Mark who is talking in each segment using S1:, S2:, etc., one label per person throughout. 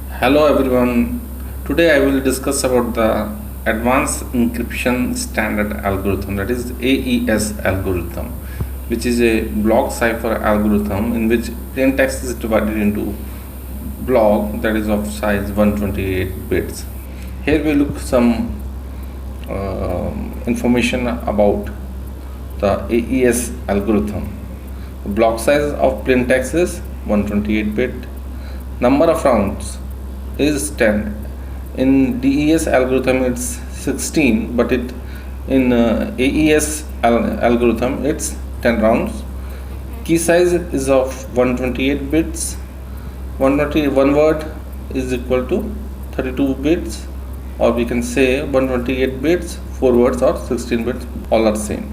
S1: Hello everyone. Today I will discuss about the advanced encryption standard algorithm, that is AES algorithm, which is a block cipher algorithm in which plain text is divided into block that is of size 128 bits. Here we look some information about the AES algorithm. The block size of plain text is 128 bit. Number of rounds is 10. In DES algorithm it's 16, but in AES algorithm it's 10 rounds. Key size is of 128 bits. 1 word is equal to 32 bits, or we can say 128 bits, 4 words or 16 bits, all are same.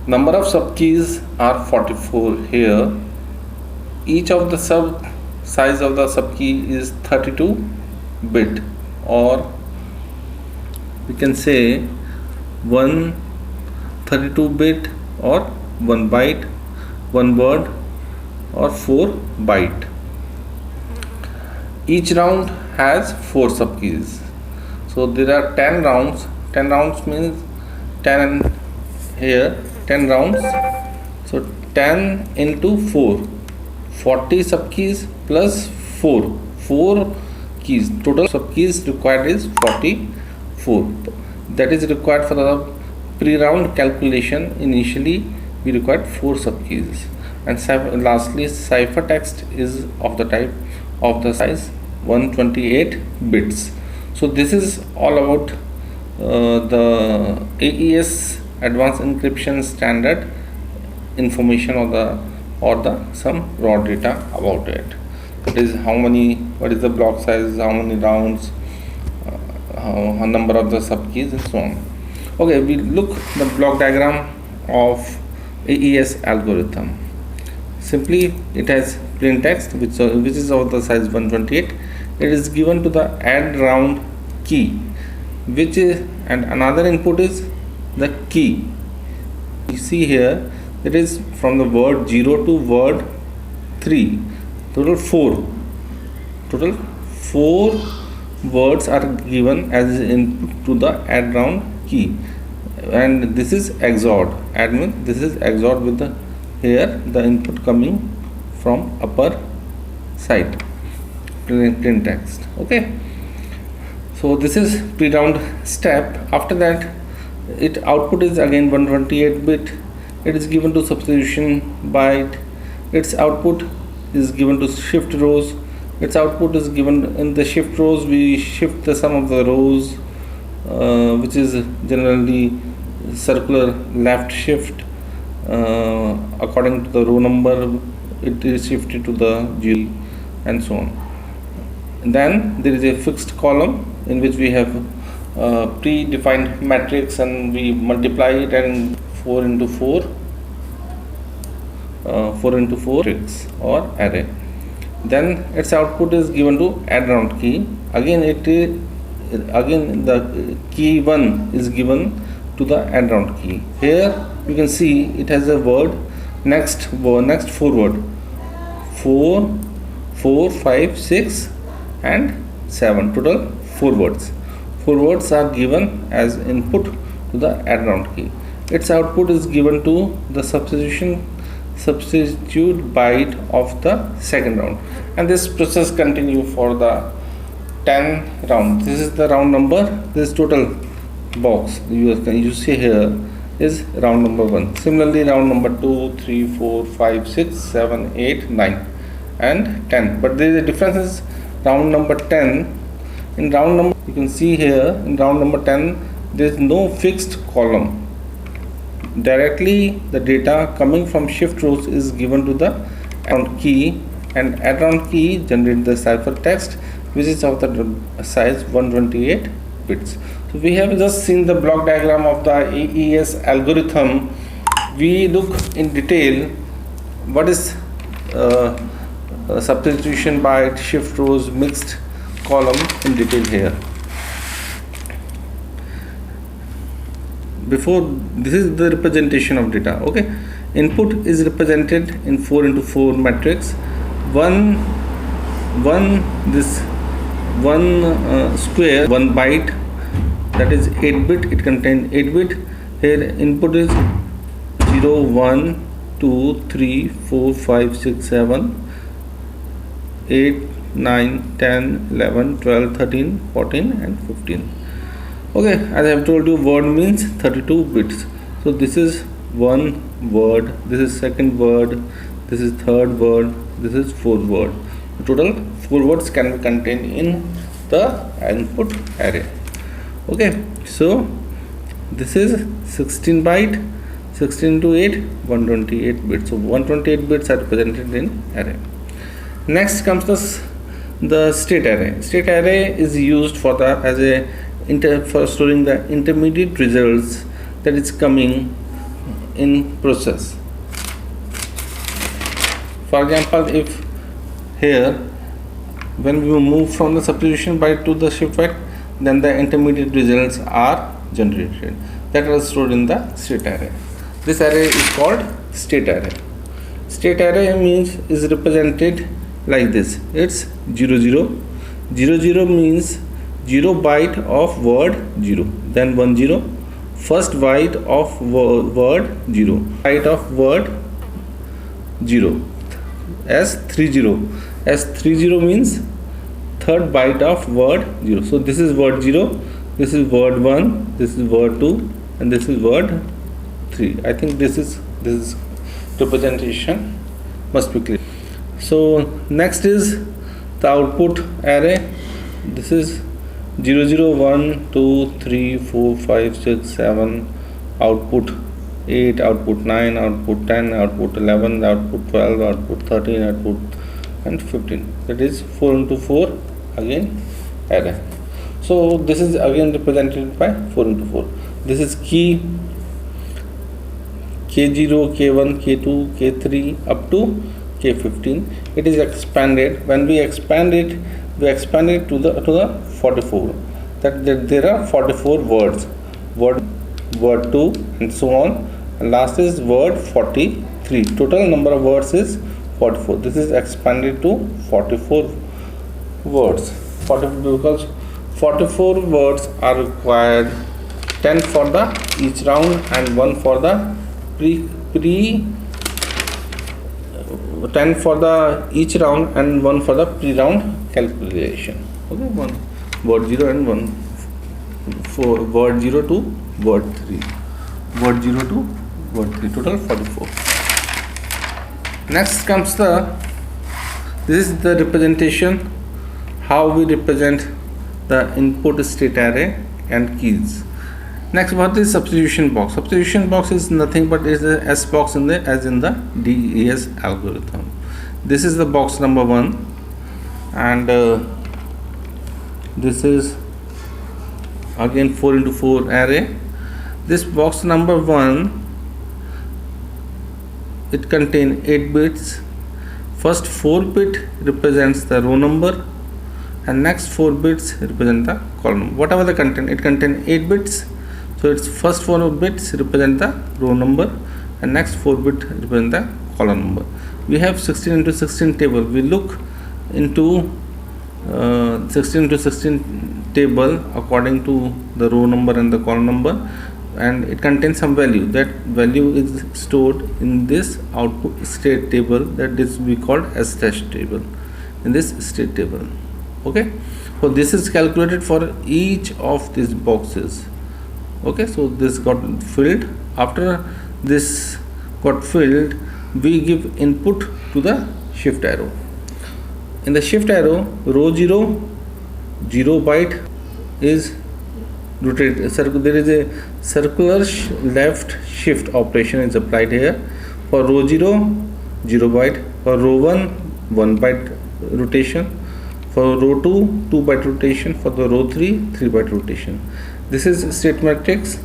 S1: Number of subkeys are 44 here. Each of the size of the subkey is 32 bit, or we can say 1 32 bit, or 1 byte, 1 word, or 4 byte. Each round has 4 subkeys, so there are 10 rounds. 10 rounds means 10 here, 10 rounds, so 10 into 4, 40 subkeys plus 4 keys. Total subkeys required is 44. That is required for the pre-round calculation. Initially we required 4 subkeys. And lastly, ciphertext is of the type of the size 128 bits. So this is all about the AES advanced encryption standard information, or the some raw data about it. That is what is the block size, how many rounds, a number of the subkeys, and so on. Okay, we look the block diagram of AES algorithm. Simply it has plain text which is of the size 128. It is given to the add round key, and another input is the key. You see here, it is from the word 0 to word 3. Total 4 words are given as input to the add round key, and this is XORed. This is XORed with the input coming from upper side, plain text. Okay, so this is pre-round step. After that, output is again 128 bit. It is given to substitution byte. Its output is given to shift rows. Its output is given in the shift rows. We shift the sum of the rows, which is generally circular left shift. According to the row number, it is shifted to the 0, and so on. Then there is a fixed column in which we have predefined matrix, and we multiply it, and 4 into 4 matrix or array. Then its output is given to add round key. Again the key 1 is given to the add round key. Here you can see it has a word, next 4 word, 4, 5, 6 and 7, total 4 words. 4 words are given as input to the add round key. Its output is given to the substitute byte of the second round, and this process continue for the 10 round. This is the round number. This total box you see here is round number 1. Similarly, round number 2, 3, 4, 5, 6, 7, 8, 9 and 10. But there is a difference is round number 10. In round number, you can see here, in round number 10 there is no fixed column. Directly the data coming from shift rows is given to the add round key, and add round key generate the ciphertext which is of the size 128 bits. So we have just seen the block diagram of the AES algorithm. We look in detail what is substitution byte, shift rows, mixed column in detail here. Before, this is the representation of data. Okay, input is represented in 4 into 4 matrix. One one square, 1 byte, that is 8 bit. It contains 8 bit. Here input is 0 1 2 3 4 5 6 7 8 9 10 11 12 13 14 and 15. Okay, as I have told you, word means 32 bits. So this is one word, this is second word, this is third word, this is fourth word. Total 4 words can be contained in the input array. Okay, so this is 16 byte, 16 to 8, 128 bits. So 128 bits are represented in array. Next comes the state array. State array is used for for storing the intermediate results that is coming in process. For example, if here when we move from the substitution byte to the shift byte, then the intermediate results are generated that are stored in the state array. This array is called state array. State array is represented like this. It's 0 0. 0 0 means 0 byte of word 0, then 1 0, first byte of word 0, byte of word 0, as 30. As 30 means third byte of word 0. So this is word 0, this is word 1, this is word 2, and this is word 3. I think this is representation must be clear. So next is the output array. This is 0 0 1 2 3 4 5 6 7, output 8, output 9, output 10, output 11, output 12, output 13, output and 15. That is 4 into 4 again array. So this is again represented by 4 into 4. This is key K0, K1, K2, K3 up to K15. It is expanded. When we expand it to the 44. That there are 44 words. Word 2 and so on. And last is word 43. Total number of words is 44. This is expanded to 44 words. Because 44 words are required, 10 for the each round and 1 for the 10 for the each round and 1 for the pre-round calculation. Okay, one word 0 and 1 for word 0 to word 3, word 0 to word 3, total 44. Next comes this is the representation, how we represent the input state array and keys. Next, what is substitution box? Substitution box is nothing but is the S box as in the AES algorithm. This is the box number 1, and this is again 4 into 4 array. This box number 1, it contains 8 bits. First 4 bit represents the row number and next 4 bits represent the column. Whatever the content, it contains 8 bits. So its first 4 bits represent the row number and next 4 bit represent the column number. We have 16 into 16 table. We look into 16 into 16 table according to the row number and the column number, and it contains some value. That value is stored in this output state table, that is we called S dash table, in this state table. Okay, so this is calculated for each of these boxes. Okay, so this got filled. After this got filled, we give input to the shift arrow. In the shift arrow, row 0 byte is rotated. There is a circular left shift operation is applied here. For row 0 byte, for row 1 byte rotation, for row 2 byte rotation, for the row 3 byte rotation. This is state matrix.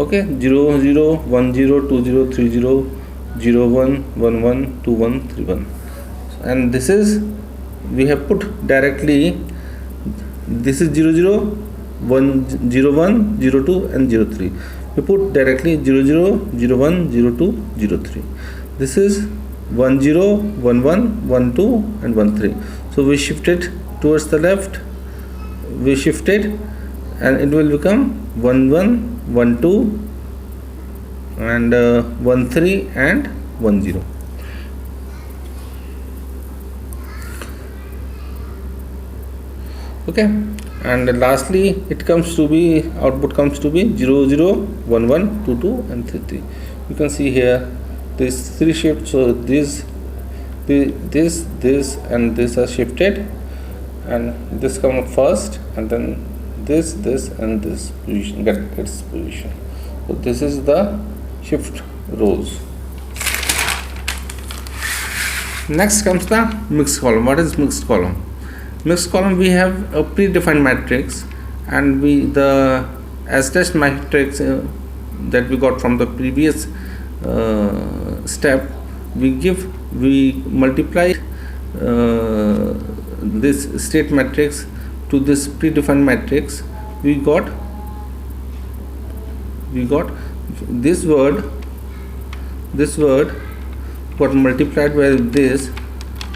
S1: Okay, 0 0 1 0 2 0 3 0 0 1 1 1 2 1 3 1, and this is we have put directly. This is 0 0 1 0 1 0 2 and 0 3. We put directly 0 0 0 1 0 2 0 3. This is 1 0 1 1 1 2 and 1 3. So we shifted towards the left, we shifted, and it will become 1 1 1 2 and 1 3 and 1 0. Okay, and lastly it comes to be, output comes to be 0 0 1 1 2 2 and 3 3. You can see here these three shifts. So this and this are shifted, and this come up first, and then this and this position gets position. So this is the shift rows. Next comes the mixed column. What is mixed column? Mixed column, we have a predefined matrix, and the as test matrix that we got from the previous step, we multiply this state matrix to this predefined matrix. We got this word got multiplied by this.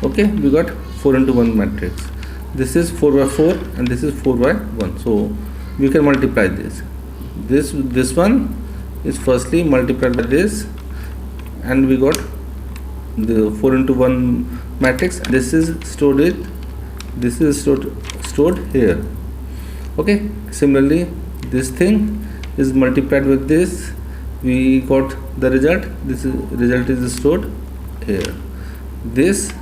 S1: Okay, we got 4 into 1 matrix. This is 4 by 4 and this is 4 by 1. So we can multiply this. This one is firstly multiplied by this, and we got the 4 into 1 matrix. This is stored here. Okay, similarly this thing is multiplied with this, we got the result. Result is stored here. This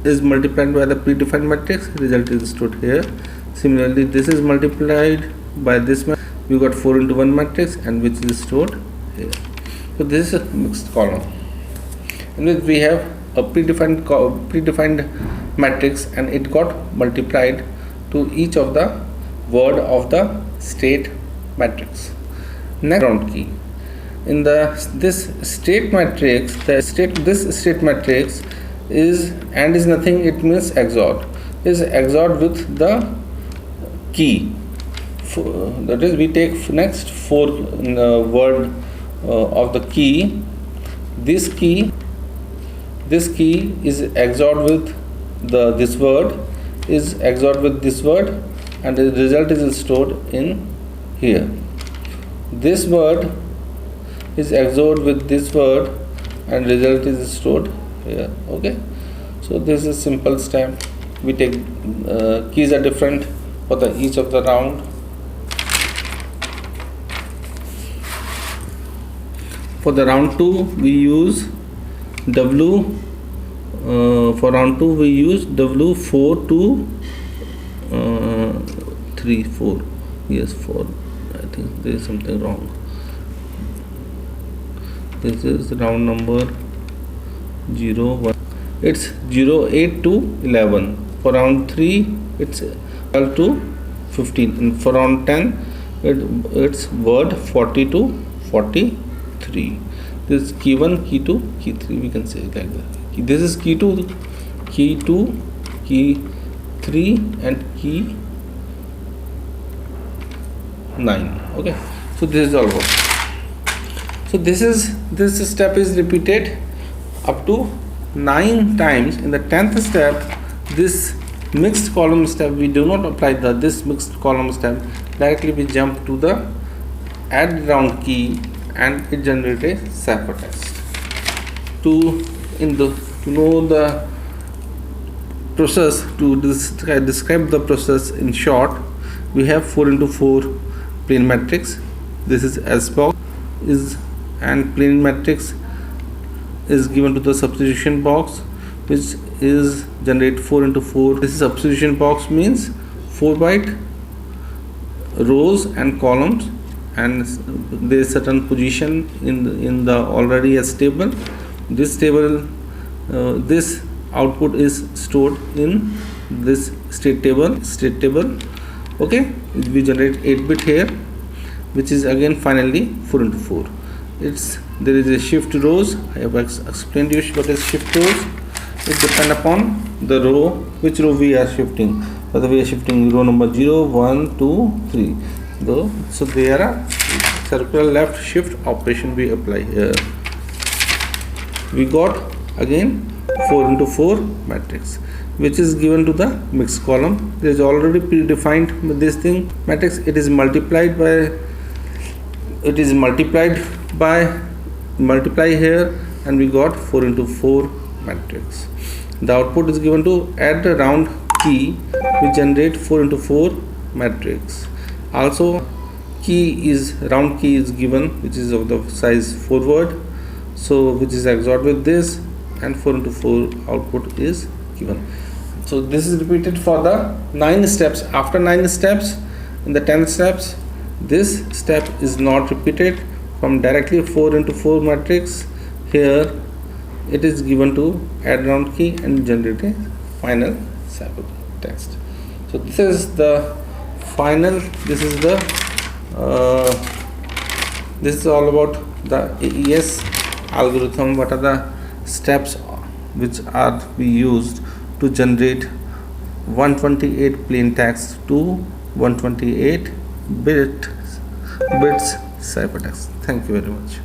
S1: is multiplied by the predefined matrix, result is stored here. Similarly this is multiplied by this, we got 4 into 1 matrix, and which is stored here. So this is a mixed column, in which we have a predefined matrix, and it got multiplied to each of the word of the state matrix. Next, round key. In this state matrix, this state matrix is nothing, it means XOR, is XORed with the key. That is, we take next 4 word of the key. This key is XORed with this word, is XORed with this word, and the result is stored in here. This word is XORed with this word, and result is stored here. Okay, so this is simple step. We take keys are different for each of the round. For the round 2 we use W. For round 2 we use W4 to 3 4. Yes, 4. I think there is something wrong. This is round number 0 1. It's 0 8 to 11. For round 3 it's 12 to 15, and for round 10 it's word 40 to 43. This is key 1, key 2, key 3, we can say like that. This is key 2, key 3 and key 9. Okay, so this is all work. So this step is repeated up to 9 times. In the 10th step, this mixed column step, we do not apply this mixed column step. Directly we jump to the add round key, and it generates a ciphertext. To know the process, to describe the process in short, we have 4 into 4 plain matrix. This is S box and plain matrix is given to the substitution box, which is generate 4 into 4. This is substitution box, means 4 byte rows and columns, and there is certain position in the already S table. This table, this output is stored in this state table. Okay, we generate 8-bit here, which is again finally 4 into 4. There is a shift rows. I have explained to you what is shift rows. It depends upon the row, which row we are shifting. Whether we are shifting row number 0 1 2 3. So there are circular left shift operation we apply here. We got again 4 into 4 matrix. which is given to the mixed column. There is already predefined with this thing matrix. It is multiplied by multiply here, and we got 4 into 4 matrix. The output is given to add the round key, we generate 4 into 4 matrix. Also round key is given, which is of the size forward, so which is XORed with this, and 4 into 4 output is given. So this is repeated for the 9 steps. After 9 steps, in the 10 steps, this step is not repeated. From directly 4 into 4 matrix, here it is given to add round key and generate a final ciphertext. So this is the final, this is all about the AES algorithm. What are the steps which are we used to generate 128 plain text to 128 bits ciphertext. Thank you very much.